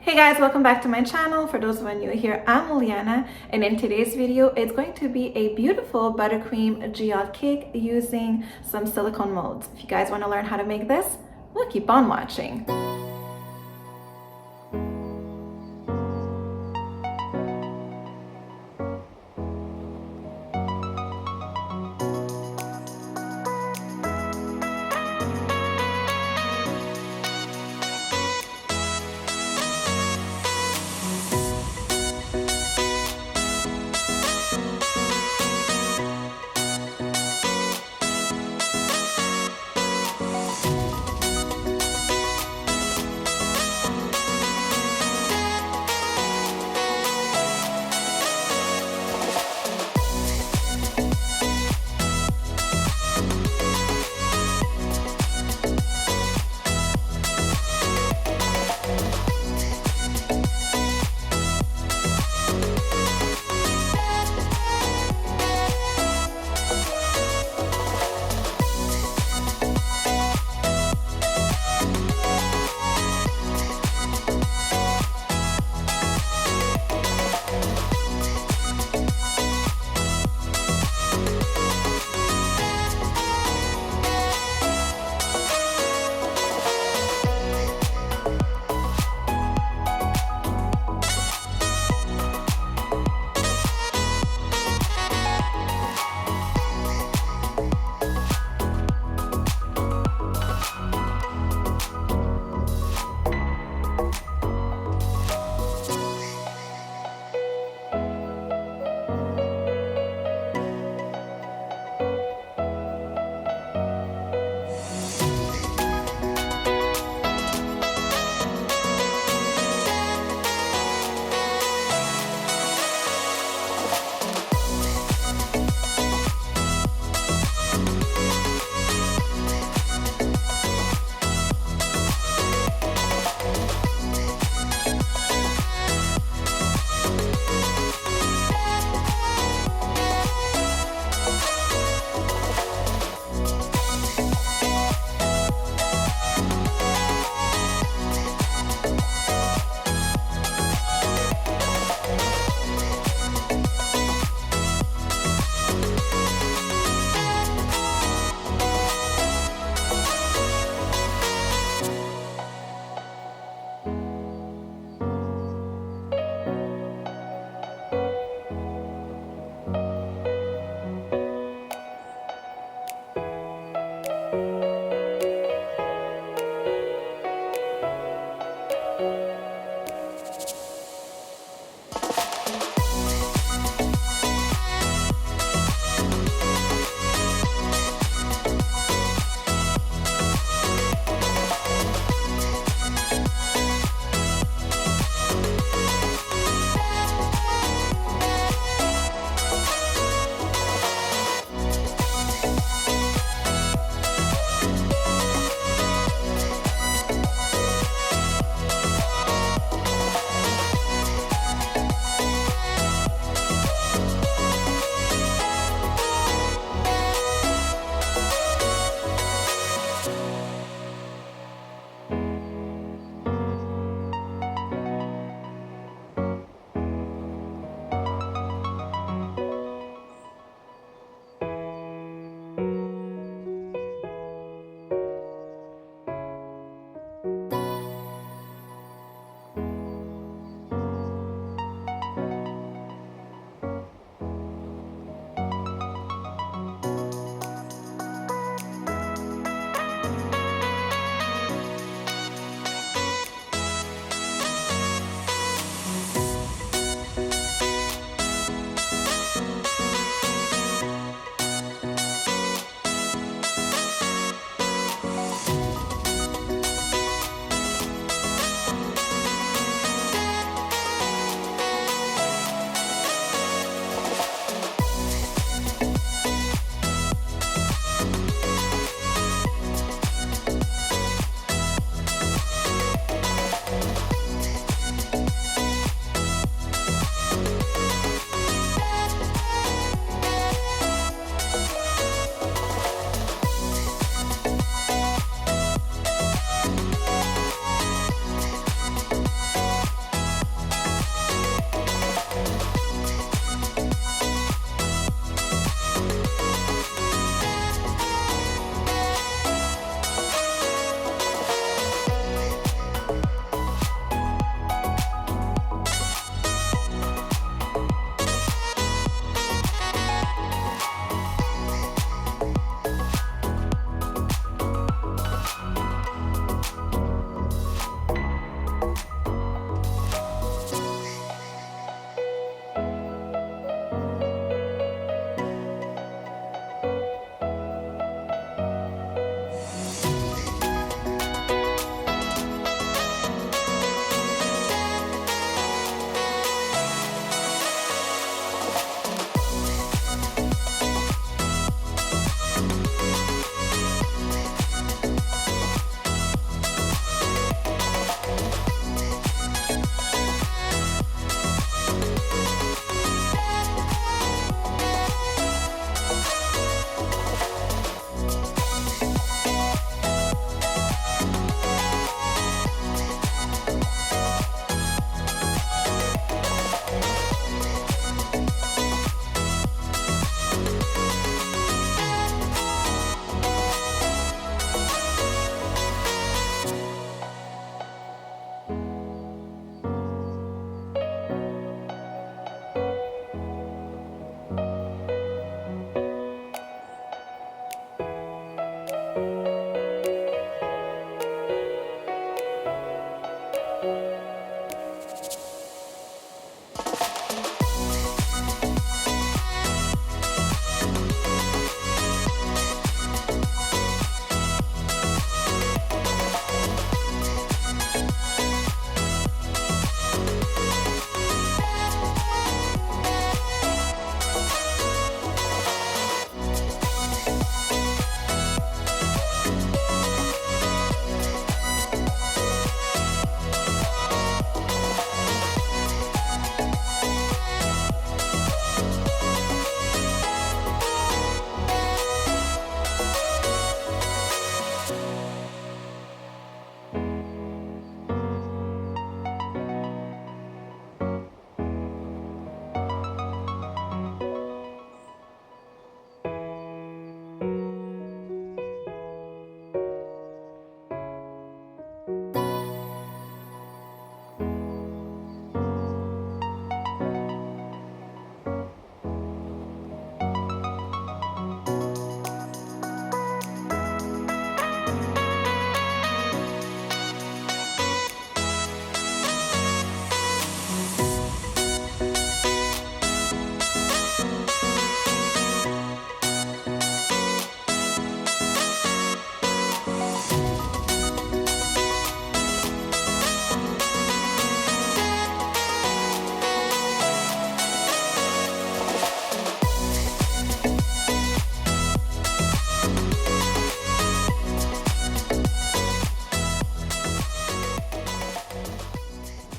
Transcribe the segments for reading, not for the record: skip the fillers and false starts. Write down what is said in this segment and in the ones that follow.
Hey guys, welcome back to my channel. For those of you new here, I'm Liliana, and in today's video, it's going to be a beautiful buttercream geode cake using some silicone molds. If you guys want to learn how to make this, we'll keep on watching.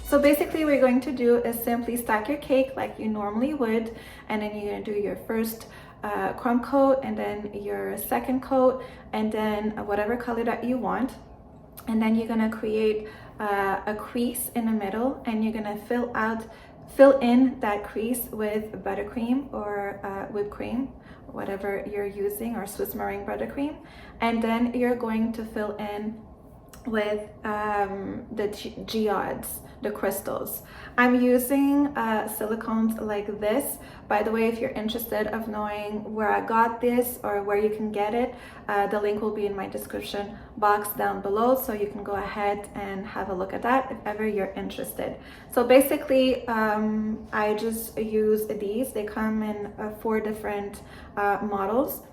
So basically what you're going to do is simply stack your cake like you normally would, and then you're going to do your first crumb coat, and then your second coat, and then whatever color that you want. And then you're going to create a crease in the middle, and you're going to fill in that crease with buttercream or whipped cream, whatever you're using, or Swiss meringue buttercream. And then you're going to fill in with the geodes, the crystals. I'm using silicones like this. By the way, if you're interested of knowing where I got this or where you can get it, the link will be in my description box down below, so you can go ahead and have a look at that if ever you're interested. So basically I just use these. They come in 4 different models,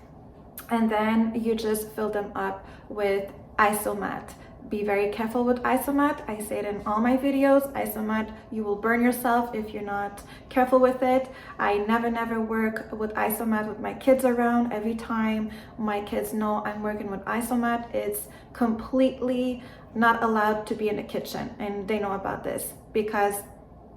and then you just fill them up with Isomalt. Be very careful with Isomalt. I say it in all my videos. Isomalt, you will burn yourself if you're not careful with it. I never work with Isomalt with my kids around. Every time my kids know I'm working with Isomalt, it's completely not allowed to be in the kitchen, and they know about this, because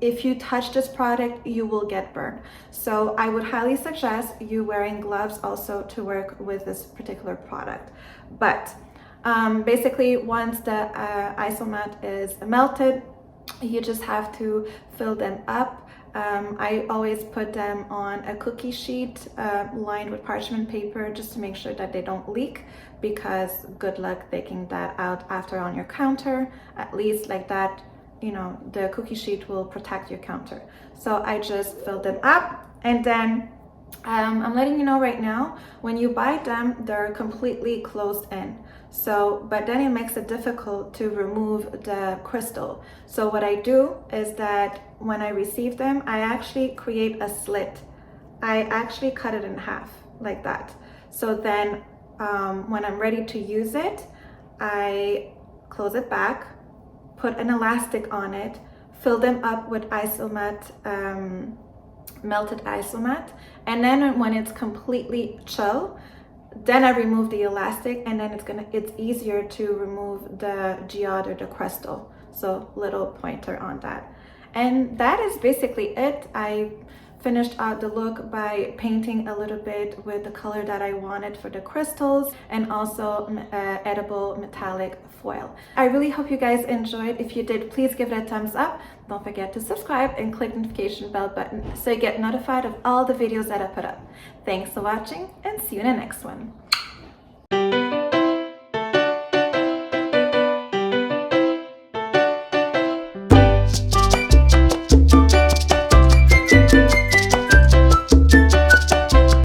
if you touch this product, you will get burned. So I would highly suggest you wearing gloves also to work with this particular product. But basically, once the Isomalt is melted, you just have to fill them up. I always put them on a cookie sheet lined with parchment paper, just to make sure that they don't leak, because good luck taking that out after on your counter. At least like that, you know, the cookie sheet will protect your counter. So I just filled them up, and then I'm letting you know right now, when you buy them, they're completely closed in. So, but then it makes it difficult to remove the crystal. So what I do is that when I receive them, I actually create a slit. I actually cut it in half like that. So then when I'm ready to use it, I close it back, put an elastic on it, fill them up with Isomalt, melted Isomalt, and then when it's completely chill, then I remove the elastic, and then it's easier to remove the geode or the crystal. So little pointer on that. And that is basically it. I finished out the look by painting a little bit with the color that I wanted for the crystals, and also edible metallic foil. I really hope you guys enjoyed. If you did, please give it a thumbs up. Don't forget to subscribe and click the notification bell button so you get notified of all the videos that I put up. Thanks for watching, and see you in the next one.